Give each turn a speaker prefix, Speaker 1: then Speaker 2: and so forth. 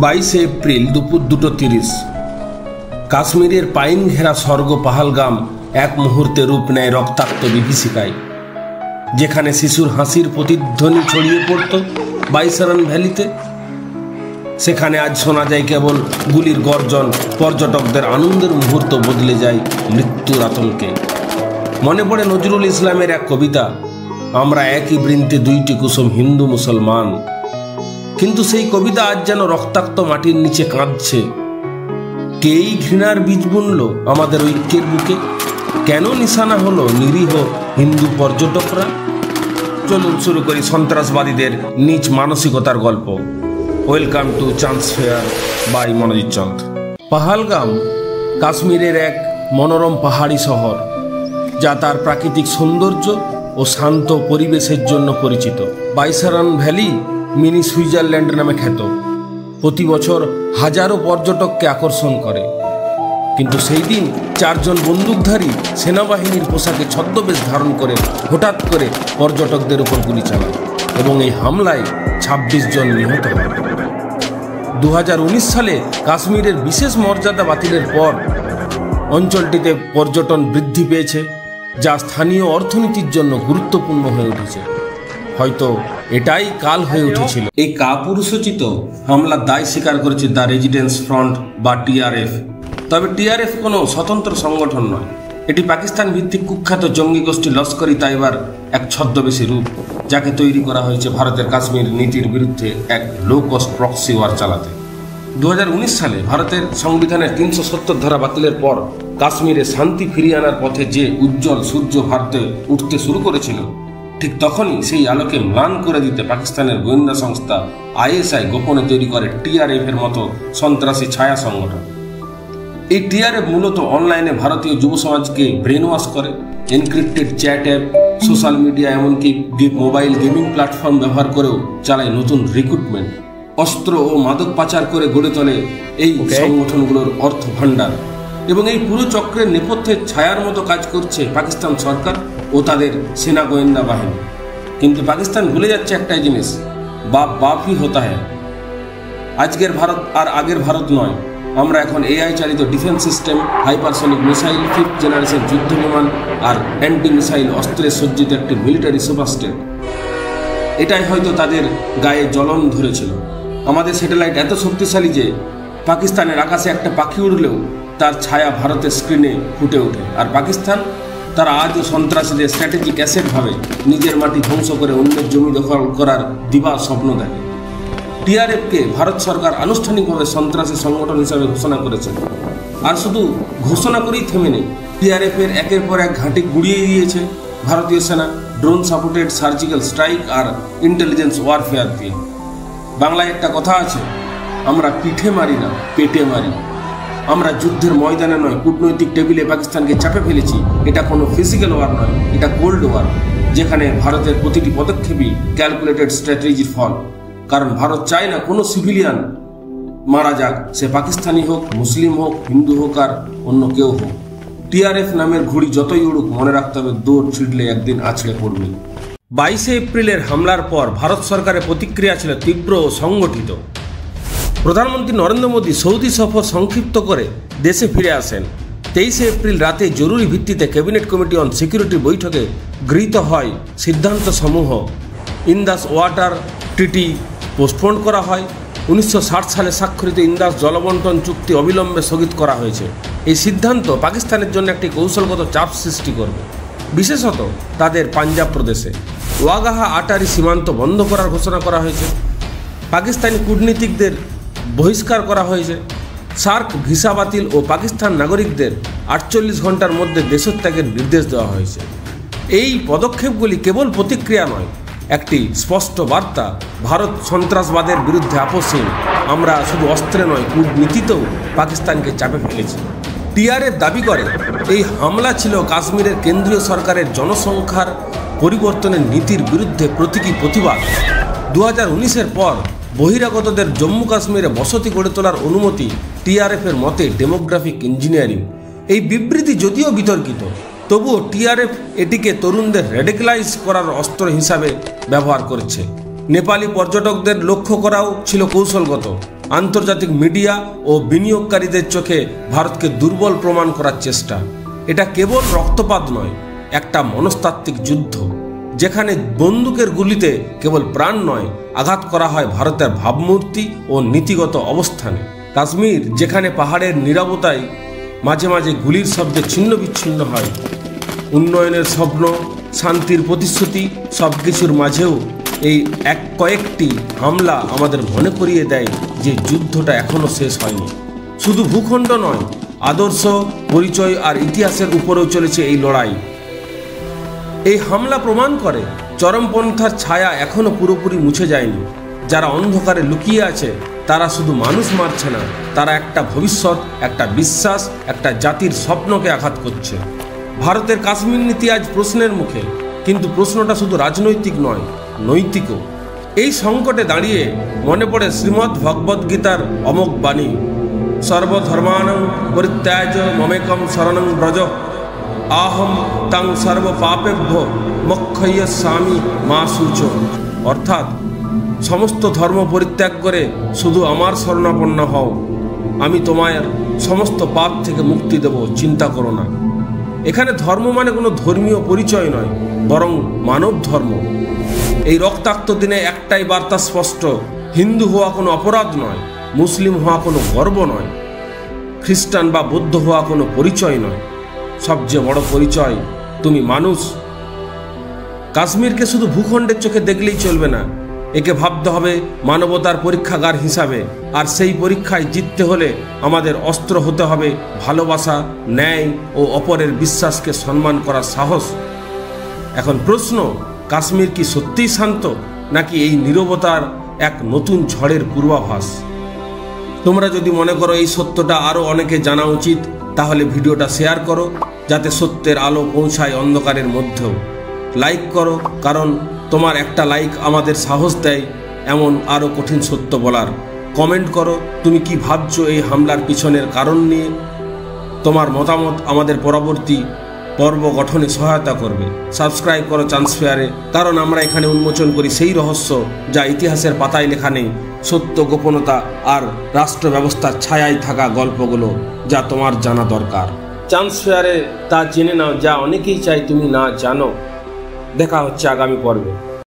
Speaker 1: 22 April দুপুর 2:30 কাশ্মীরের pine ঘেরা স্বর্গ পাহালগাম এক মুহূর্তে রূপ নেয় রক্তাক্ত বিভীষিকায়। যেখানে শিশুর হাসির প্রতিধ্বনি ছড়িয়ে পড়ত বাইসারান ভ্যালিতে, সেখানে আজ শোনা যায় কেবল গুলির গর্জন। পর্যটকদের আনন্দের মুহূর্ত বদলে যায় মৃত্যুর আতঙ্কে। মনে পড়ে নজরুল ইসলামের এক কবিতা, আমরা একই বৃন্তে দুইটি কুসুম, হিন্দু মুসলমান। কিন্তু সেই কবিতা আজ যেন রক্তাক্ত মাটির নিচে কাঁদছে। কেই ঘৃণার বীজ বুনল আমাদের ঐক্যের বুকে? কেন নিশানা হলো নিরীহ হিন্দু পর্যটকরা? চলুন শুরু করি সন্ত্রাসবাদীদের নিচ মানসিকতার গল্প। Welcome to chance fair by Monojit Chanda. Pahalgam কাশ্মীরের এক মনোরম পাহাড়ি শহর, যা তার প্রাকৃতিক সৌন্দর্য ও শান্ত পরিবেশের জন্য পরিচিত। বাইসারান ভ্যালি মিনি সুইজারল্যান্ড নামে খ্যাত। প্রতি বছর হাজারো পর্যটককে আকর্ষণ করে। কিন্তু সেই দিন 4 জন বন্দুকধারী সেনাবাহিনীর পোশাকে ছদ্মবেশ ধারণ করে হঠাৎ করে পর্যটকদের উপর গুলি চালায় এবং এই হামলায় 26 জন নিহত হয়। 2019 সালে কাশ্মীরের বিশেষ মর্যাদা বাতিলের পর অঞ্চলটিতে পর্যটন বৃদ্ধি পেয়েছে, যা স্থানীয় অর্থনীতির জন্য গুরুত্বপূর্ণ হয়ে উঠেছে। হয়তো এটাই কাল হয়ে উঠেছিল। এই কাপুরুষোচিত হামলার দায় স্বীকার করেছে দ্য রেজিডেন্স ফ্রন্ট বা টিআরএফ। তবে টিআরএফ কোনো স্বতন্ত্র সংগঠন নয়। এটি পাকিস্তান ভিত্তিক কুখ্যাত জঙ্গি গোষ্ঠী লস্কর-ই তাইবার এক ছদ্মবেশী রূপ, যাকে তৈরি করা হয়েছে ভারতের কাশ্মীর নীতির বিরুদ্ধে এক লো কস্ট প্রক্সি ওয়ার চালাতে। 2019 সালে ভারতের সংবিধানের 370 ধারা বাতিলের পর কাশ্মীরে শান্তি ফিরিয়ে আনার পথে যে উজ্জ্বল সূর্য ভারতে উঠতে শুরু করেছিল, ঠিক তখনই সেই আলোকে ম্লান করে দিতে পাকিস্তানের গোয়েন্দা সংস্থা আইএসআই গোপনে তৈরি করে টিআরএফ এর মতো সন্ত্রাসী ছায়া সংগঠন। এই টিআরএফ মূলত অনলাইনে ভারতীয় যুব সমাজকে ব্রেন ওয়াশ করে। Encrypted chat app, social media, এমনকি মোবাইল গেমিং প্ল্যাটফর্ম ব্যবহার করেও চালায় নতুন রিক্রুটমেন্ট। অস্ত্র ও মাদক পাচার করে গড়ে তোলে এই সংগঠনগুলোর অর্থ ভাণ্ডার। এবং এই পুরো চক্রের নেপথ্যে ছায়ার মতো কাজ করছে পাকিস্তান সরকার ও তাদের সেনা গোয়েন্দা বাহিনী। কিন্তু পাকিস্তান ভুলে যাচ্ছে একটাই জিনিস, বাপ বাপই হতা হ্যায়। আজকের ভারত আর আগের ভারত নয়। আমরা এখন এআই চালিত defence system, hypersonic missile, 5th generation যুদ্ধ বিমান আর অ্যান্টি মিসাইল অস্ত্রে সজ্জিত একটি মিলিটারি সুপারস্টেট। এটাই হয়তো তাদের গায়ে জ্বলন ধরেছিল। আমাদের স্যাটেলাইট এত শক্তিশালী যে পাকিস্তানের আকাশে একটা পাখি উড়লেও তার ছায়া ভারতের স্ক্রিনে ফুটে ওঠে। আর পাকিস্তান, তারা আজও সন্ত্রাসীদের স্ট্র্যাটেজিক অ্যাসেট ভাবে নিজের মাটি ধ্বংস করে অন্যের জমি দখল করার দিবা স্বপ্ন দেখে। টিআরএফকে ভারত সরকার আনুষ্ঠানিকভাবে সন্ত্রাসী সংগঠন হিসাবে ঘোষণা করেছে। আর শুধু ঘোষণা করেই থেমে নেই, টিআরএফ এর একের পর এক ঘাঁটি গুড়িয়ে দিয়েছে ভারতীয় সেনা ড্রোন সাপোর্টেড সার্জিক্যাল স্ট্রাইক আর ইন্টেলিজেন্স ওয়ারফেয়ার দিয়ে। বাংলায় একটা কথা আছে, আমরা পিঠে মারি না, পেটে মারি। আমরা যুদ্ধের ময়দানে নয়, কূটনৈতিক টেবিলে পাকিস্তানকে চাপে ফেলেছি। এটা কোনো ফিজিক্যাল ওয়ার নয়, এটা কোল্ড ওয়ার, যেখানে ভারতের প্রতিটি পদক্ষেপই ক্যালকুলেটেড স্ট্র্যাটেজির ফল। কারণ ভারত চায় না কোনো সিভিলিয়ান মারা যাক, সে পাকিস্তানি হোক, মুসলিম হোক, হিন্দু হোক আর অন্য কেউ হোক। টিআরএফ নামের ঘুড়ি যতই উড়ুক, মনে রাখতে হবে দৌড় ছিটলে একদিন আছড়ে পড়বে। 22 এপ্রিলের হামলার পর ভারত সরকারের প্রতিক্রিয়া ছিল তীব্র ও সংগঠিত। প্রধানমন্ত্রী নরেন্দ্র মোদী সৌদি সফর সংক্ষিপ্ত করে দেশে ফিরে আসেন। 23 এপ্রিল রাতে জরুরি ভিত্তিতে ক্যাবিনেট কমিটি অন সিকিউরিটি বৈঠকে গৃহীত হয় সিদ্ধান্ত সমূহ। ইন্দাস ওয়াটার ট্রিটি পোস্টপোন করা হয়। 1960 সালে স্বাক্ষরিত ইন্দাস জলবন্টন চুক্তি অবিলম্বে স্থগিত করা হয়েছে। এই সিদ্ধান্ত পাকিস্তানের জন্য একটি কৌশলগত চাপ সৃষ্টি করবে, বিশেষত তাদের পাঞ্জাব প্রদেশে। ওয়াগাহা আটারি সীমান্ত বন্ধ করার ঘোষণা করা হয়েছে। পাকিস্তানি কূটনীতিকদের বহিষ্কার করা হয়েছে। সার্ক ভিসা বাতিল ও পাকিস্তান নাগরিকদের 48 ঘন্টার মধ্যে দেশত্যাগের নির্দেশ দেওয়া হয়েছে। এই পদক্ষেপগুলি কেবল প্রতিক্রিয়া নয়, একটি স্পষ্ট বার্তা, ভারত সন্ত্রাসবাদের বিরুদ্ধে আপোষহীন। আমরা শুধু অস্ত্রে নয়, কূটনীতিতেও পাকিস্তানকে চাপে ফেলেছি। টিআরএফ দাবি করে এই হামলা ছিল কাশ্মীরের কেন্দ্রীয় সরকারের জনসংখ্যার পরিবর্তনের নীতির বিরুদ্ধে প্রতীকী প্রতিবাদ। 2019-এর পর বহিরাগতদের জম্মু কাশ্মীরে বসতি গড়ে তোলার অনুমতি টিআরএফের মতে ডেমোগ্রাফিক ইঞ্জিনিয়ারিং। এই বিবৃতি যদিও বিতর্কিত, তবুও টিআরএফ এটিকে তরুণদের রেডিক্যালাইজ করার অস্ত্র হিসাবে ব্যবহার করছে। নেপালি পর্যটকদের লক্ষ্য করাও ছিল কৌশলগত। আন্তর্জাতিক মিডিয়া ও বিনিয়োগকারীদের চোখে ভারতকে দুর্বল প্রমাণ করার চেষ্টা। এটা কেবল রক্তপাত নয়, একটা মনস্তাত্ত্বিক যুদ্ধ, যেখানে বন্দুকের গুলিতে কেবল প্রাণ নয়, আঘাত করা হয় ভারতের ভাবমূর্তি ও নীতিগত অবস্থানে। কাশ্মীর, যেখানে পাহাড়ের নীরবতায় মাঝে মাঝে গুলির শব্দে ছিন্ন বিচ্ছিন্ন হয়, উন্নয়নের স্বপ্ন, শান্তির প্রতিশ্রুতি, সব কিছুর মাঝেও এই কয়েকটি হামলা আমাদের মনে করিয়ে দেয় যে যুদ্ধটা এখনও শেষ হয়নি। শুধু ভূখণ্ড নয়, আদর্শ, পরিচয় আর ইতিহাসের উপরেও চলেছে এই লড়াই। এই হামলা প্রমাণ করে চরমপন্থার ছায়া এখনও পুরোপুরি মুছে যায়নি। যারা অন্ধকারে লুকিয়ে আছে তারা শুধু মানুষ মারছে না, তারা একটা ভবিষ্যৎ, একটা বিশ্বাস, একটা জাতির স্বপ্নকে আঘাত করছে। ভারতের কাশ্মীর নীতি আজ প্রশ্নের মুখে, কিন্তু প্রশ্নটা শুধু রাজনৈতিক নয়, নৈতিকও। এই সংকটে দাঁড়িয়ে মনে পড়ে শ্রীমদ্ ভগবদ্ গীতার অমোঘ বাণী, সর্বধর্মাণং পরিত্যাজ্য মমেকম শরণং ব্রজ, আহম তাং সর্ব পাপেভ্য মোক্ষয়্যামি মা শুচ। অর্থাৎ সমস্ত ধর্ম পরিত্যাগ করে শুধু আমার শরণাপন্ন হও, আমি তোমায় সমস্ত পাপ থেকে মুক্তি দেব, চিন্তা করো না। এখানে ধর্ম মানে কোনো ধর্মীয় পরিচয় নয়, বরং মানব ধর্ম। এই রক্তাক্ত দিনে একটাই বার্তা স্পষ্ট: হিন্দু হওয়া কোনো অপরাধ নয়, মুসলিম হওয়া কোনো গর্ব নয়, খ্রিস্টান বা বৌদ্ধ হওয়া কোনো পরিচয় নয়। সবচেয়ে বড় পরিচয়, তুমি মানুষ। কাশ্মীরকে শুধু ভূখণ্ডের চোখে দেখলেই চলবে না, একে ভাবতে হবে মানবতার পরীক্ষাগার হিসাবে। আর সেই পরীক্ষায় জিততে হলে আমাদের অস্ত্র হতে হবে ভালোবাসা, ন্যায় ও অপরের বিশ্বাসকে সম্মান করার সাহস। এখন প্রশ্ন, কাশ্মীর কি সত্যিই শান্ত, নাকি এই নীরবতার এক নতুন ঝড়ের পূর্বাভাস? তোমরা যদি মনে করো এই সত্যটা আরও অনেকে জানা উচিত, তাহলে ভিডিওটা শেয়ার করো, যাতে সত্যের আলো পৌঁছায় অন্ধকারের মধ্যেও। লাইক করো, কারণ তোমার একটা লাইক আমাদের সাহস দেয় এমন আরও কঠিন সত্য বলার। কমেন্ট করো তুমি কি ভাবছো এই হামলার পিছনের কারণ নিয়ে। তোমার মতামত আমাদের পরবর্তী পর্ব গঠনে সহায়তা করবে। সাবস্ক্রাইব করো চান্স ফেয়ারে, কারণ আমরা এখানে উন্মোচন করি সেই রহস্য যা ইতিহাসের পাতায় লেখা নেই। সত্য, গোপনতা আর রাষ্ট্র ব্যবস্থার ছায়ায় থাকা গল্পগুলো যা তোমার জানা দরকার। চান্স ফেয়ারে তা জেনে নাও যা অনেকেই চাই তুমি না জানো। দেখা হচ্ছে আগামী পর্বে।